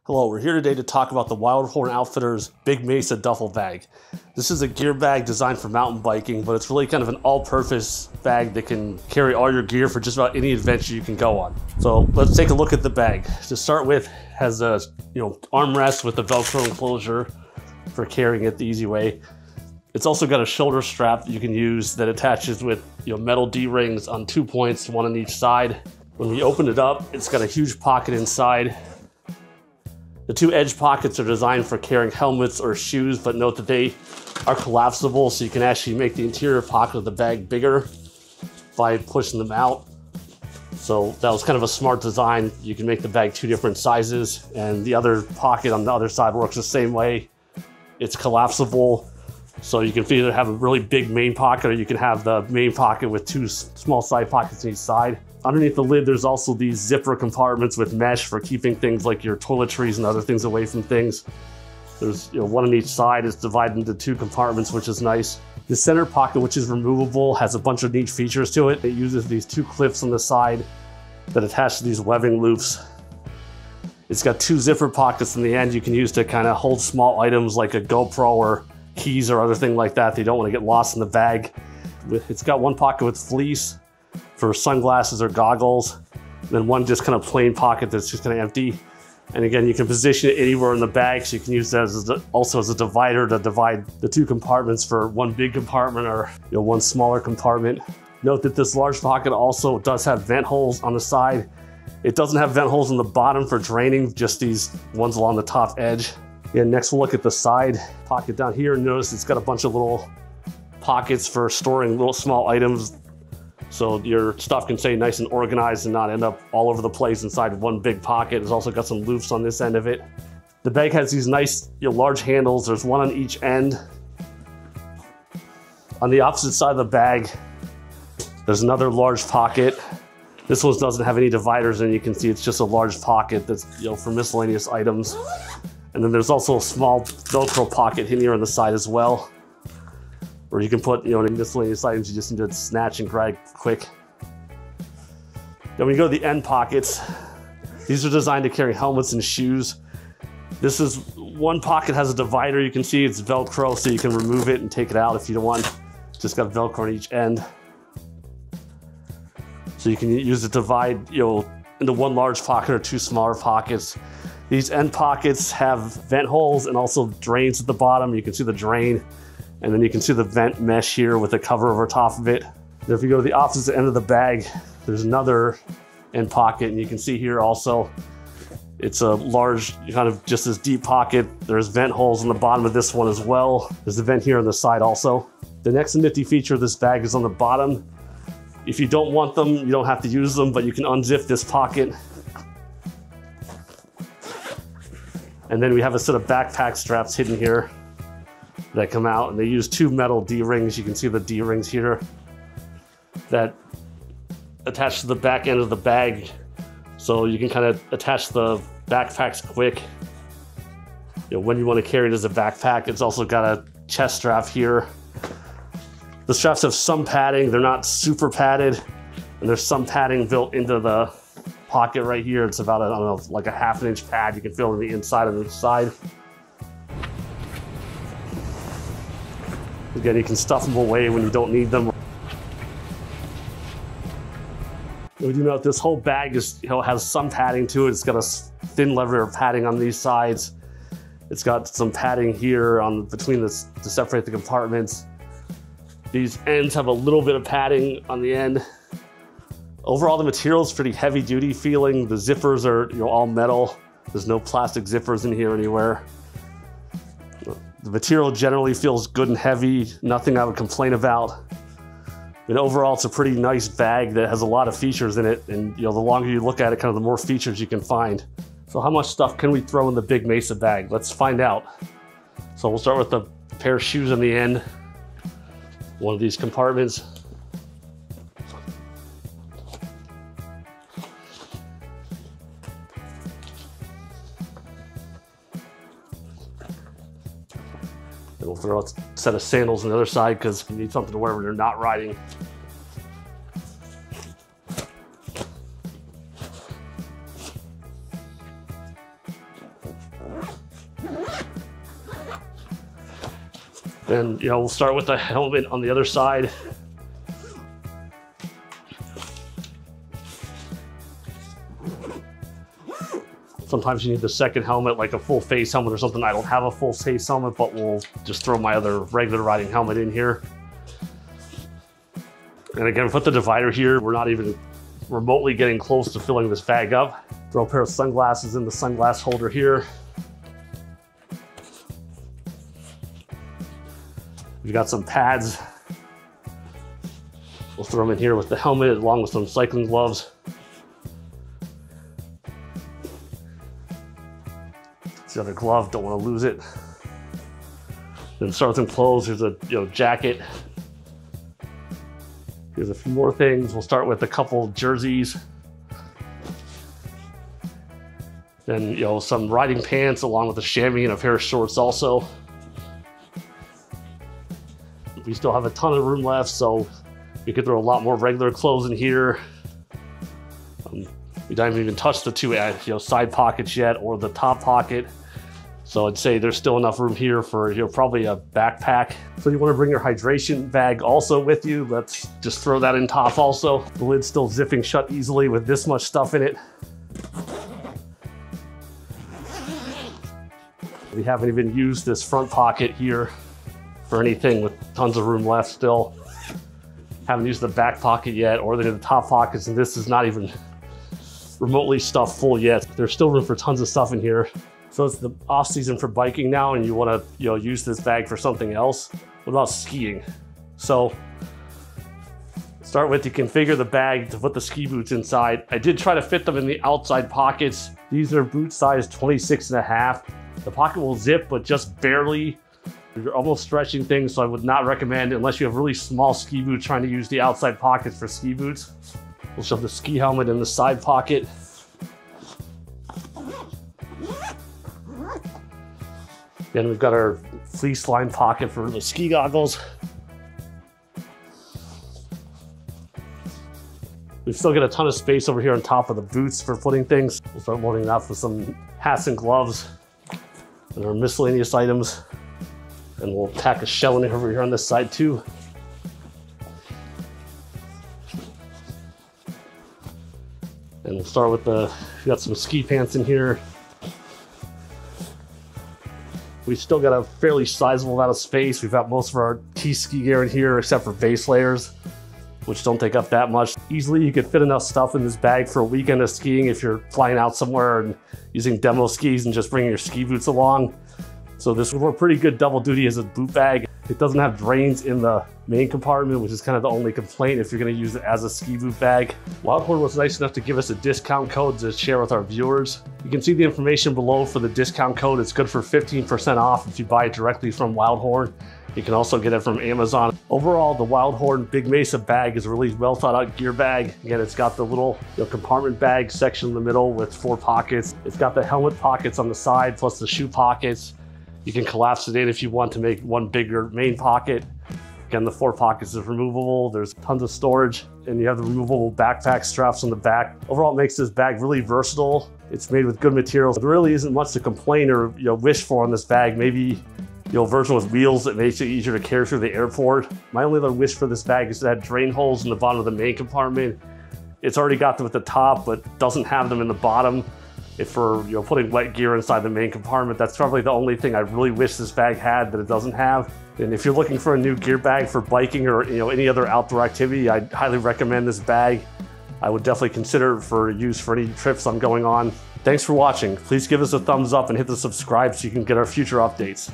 Hello, we're here today to talk about the Wildhorn Outfitters Big Mesa duffel bag. This is a gear bag designed for mountain biking, but it's really kind of an all-purpose bag that can carry all your gear for just about any adventure you can go on. So let's take a look at the bag. To start with, it has a armrest with a Velcro enclosure for carrying it the easy way. It's also got a shoulder strap that you can use that attaches with metal D-rings on 2 points, one on each side. When we open it up, it's got a huge pocket inside. The two edge pockets are designed for carrying helmets or shoes, but note that they are collapsible, so you can actually make the interior pocket of the bag bigger by pushing them out. So that was kind of a smart design. You can make the bag two different sizes, and the other pocket on the other side works the same way. It's collapsible, so you can either have a really big main pocket or you can have the main pocket with two small side pockets on each side. Underneath the lid, there's also these zipper compartments with mesh for keeping things like your toiletries and other things away from things. There's one on each side. It's divided into two compartments, which is nice. The center pocket, which is removable, has a bunch of neat features to it. It uses these two clips on the side that attach to these webbing loops. It's got two zipper pockets in the end you can use to kind of hold small items like a GoPro or keys or other thing like that you don't want to get lost in the bag. It's got one pocket with fleece for sunglasses or goggles, and then one just kind of plain pocket that's just kind of empty. And again, you can position it anywhere in the bag, so you can use that also as a divider to divide the two compartments for one big compartment or one smaller compartment. Note that this large pocket also does have vent holes on the side. It doesn't have vent holes on the bottom for draining, just these ones along the top edge. And next we'll look at the side pocket down here. Notice it's got a bunch of little pockets for storing little small items, so your stuff can stay nice and organized and not end up all over the place inside one big pocket. It's also got some loops on this end of it. The bag has these nice large handles. There's one on each end. On the opposite side of the bag, there's another large pocket. This one doesn't have any dividers, and you can see it's just a large pocket that's for miscellaneous items. And then there's also a small Velcro pocket hidden here on the side as well, where you can put any miscellaneous items you just need to snatch and grab quick. Then when you go to the end pockets, these are designed to carry helmets and shoes. This is one pocket has a divider. You can see it's Velcro, so you can remove it and take it out if you don't want. Just got Velcro on each end, so you can use it to divide into one large pocket or two smaller pockets. These end pockets have vent holes and also drains at the bottom. You can see the drain, and then you can see the vent mesh here with a cover over top of it. Then if you go to the opposite end of the bag, there's another end pocket, and you can see here also, it's a large, kind of just this deep pocket. There's vent holes on the bottom of this one as well. There's a vent here on the side also. The next nifty feature of this bag is on the bottom. If you don't want them, you don't have to use them, but you can unzip this pocket. And then we have a set of backpack straps hidden here that come out, and they use two metal D-rings. You can see the D-rings here that attach to the back end of the bag, so you can kind of attach the backpacks quick when you want to carry it as a backpack. It's also got a chest strap here. The straps have some padding. They're not super padded, and there's some padding built into the pocket right here. It's about, I don't know, like a ½ inch pad you can feel on the inside and the side. Again, you can stuff them away when you don't need them. We do note this whole bag has some padding to it. It's got a thin layer of padding on these sides. It's got some padding here between to separate the compartments. These ends have a little bit of padding on the end. Overall, the material is pretty heavy duty feeling. The zippers are all metal. There's no plastic zippers in here anywhere. The material generally feels good and heavy, nothing I would complain about. And overall, it's a pretty nice bag that has a lot of features in it, and the longer you look at it, kind of the more features you can find. So how much stuff can we throw in the Big Mesa bag? Let's find out. So we'll start with the pair of shoes on the end, one of these compartments. And we'll throw a set of sandals on the other side because you need something to wear when you're not riding. And we'll start with the helmet on the other side. Sometimes you need the second helmet, like a full face helmet or something. I don't have a full face helmet, but we'll just throw my other regular riding helmet in here. And again, put the divider here. We're not even remotely getting close to filling this bag up. Throw a pair of sunglasses in the sunglass holder here. We've got some pads. We'll throw them in here with the helmet along with some cycling gloves. It's the other glove, don't want to lose it. Then start with some clothes. Here's a jacket. Here's a few more things. We'll start with a couple jerseys. Then some riding pants along with a chamois and a pair of shorts also. We still have a ton of room left, so we could throw a lot more regular clothes in here. We don't even touch the two side pockets yet or the top pocket. So I'd say there's still enough room here for probably a backpack. So you want to bring your hydration bag also with you. Let's just throw that in top also. The lid's still zipping shut easily with this much stuff in it. We haven't even used this front pocket here for anything with tons of room left still. Haven't used the back pocket yet or the top pockets, and this is not even remotely stuffed full yet. There's still room for tons of stuff in here. So it's the off season for biking now and you want to use this bag for something else. What about skiing? So start with, you configure the bag to put the ski boots inside. I did try to fit them in the outside pockets. These are boot size 26.5. The pocket will zip, but just barely. You're almost stretching things, so I would not recommend, unless you have really small ski boots, trying to use the outside pockets for ski boots. We'll shove the ski helmet in the side pocket. Then we've got our fleece lined pocket for the ski goggles. We've still got a ton of space over here on top of the boots for putting things. We'll start loading it up with some hats and gloves and our miscellaneous items. And we'll tack a shell in over here on this side too. And we'll start with we've got some ski pants in here. We've still got a fairly sizable amount of space. We've got most of our key ski gear in here except for base layers, which don't take up that much. Easily you could fit enough stuff in this bag for a weekend of skiing if you're flying out somewhere and using demo skis and just bringing your ski boots along. So this would work pretty good double duty as a boot bag. It doesn't have drains in the main compartment, which is kind of the only complaint if you're going to use it as a ski boot bag. Wildhorn was nice enough to give us a discount code to share with our viewers. You can see the information below for the discount code. It's good for 15% off if you buy it directly from Wildhorn. You can also get it from Amazon. Overall, the Wildhorn Big Mesa bag is a really well thought out gear bag. Again, it's got the little compartment bag section in the middle with 4 pockets. It's got the helmet pockets on the side plus the shoe pockets. You can collapse it in if you want to make one bigger main pocket. Again, the 4 pockets is removable. There's tons of storage, and you have the removable backpack straps on the back. Overall, it makes this bag really versatile. It's made with good materials. There really isn't much to complain or wish for on this bag. Maybe version with wheels that makes it easier to carry through the airport. My only other wish for this bag is to have drain holes in the bottom of the main compartment. It's already got them at the top, but doesn't have them in the bottom. If for putting wet gear inside the main compartment, that's probably the only thing I really wish this bag had that it doesn't have. And if you're looking for a new gear bag for biking or any other outdoor activity, I'd highly recommend this bag. I would definitely consider it for use for any trips I'm going on. Thanks for watching. Please give us a thumbs up and hit the subscribe so you can get our future updates.